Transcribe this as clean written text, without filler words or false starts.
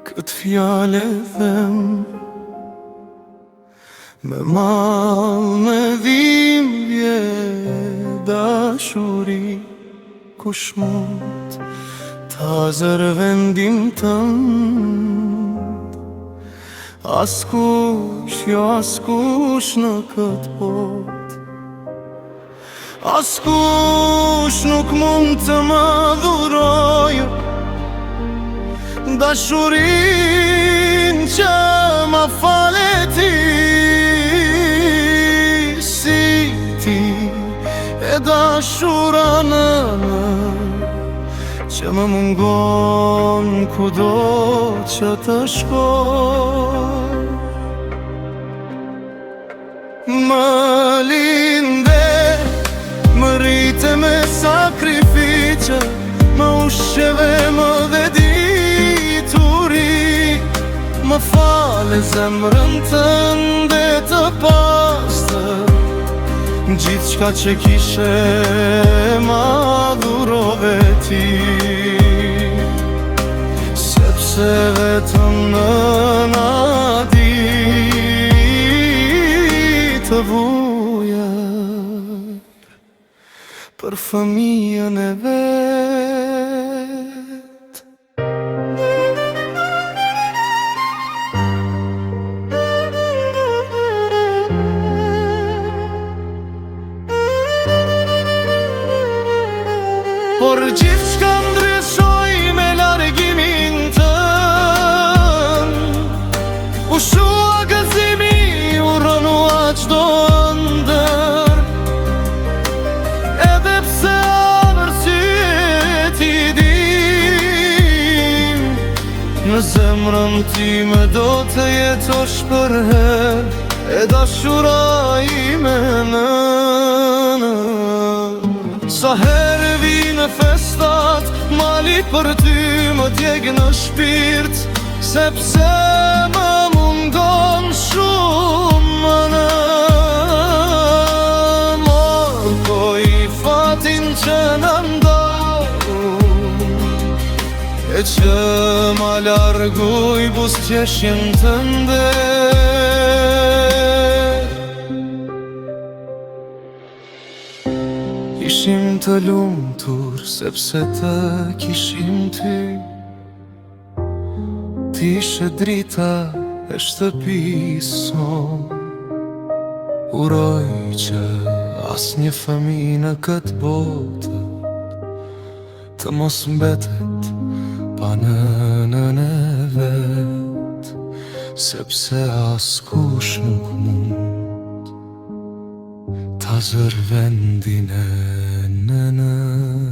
Këtë fjale them me mal, me dhimbje, dashuri. Kush mund ta zër vendin tënd? Askush, jo askush në këtë botë. Askush nuk mund të më dhurojë dashurin që ma fale ti. Si ti e dashura nëna, që më mungon kudo që të shkoj. Më linde, më rrite me sakrifice, më ushqeve më dhe dituri. Më fale zemrën tënde të pastër, gjithë qka që kishe ma dhurove ti. Sepse vetëm nëna di të vujer për fëmijën e vet. Por gjithë shka ndryshoj me largimin tën, u shua gëzimi, u rënua qdo ndër. Edhe pse anërsyet i dim, në zemrën time do të jetosh për her, e dashura ime nëna. Sa herë vi në festat, mali për ty më djeg në shpirt, sepse më mungon shumë në morko i fatin që në ndohu, e që ma larguj buzëqeshjen tënde. Ishim të lumtur sepse të kishim ty, ti ishe drita e shtëpisë son. Uroj që asnjë fëmijë në këtë botë të mos mbetet pa nënën e vet, sepse askush nuk mund ta zër vendin e nënës.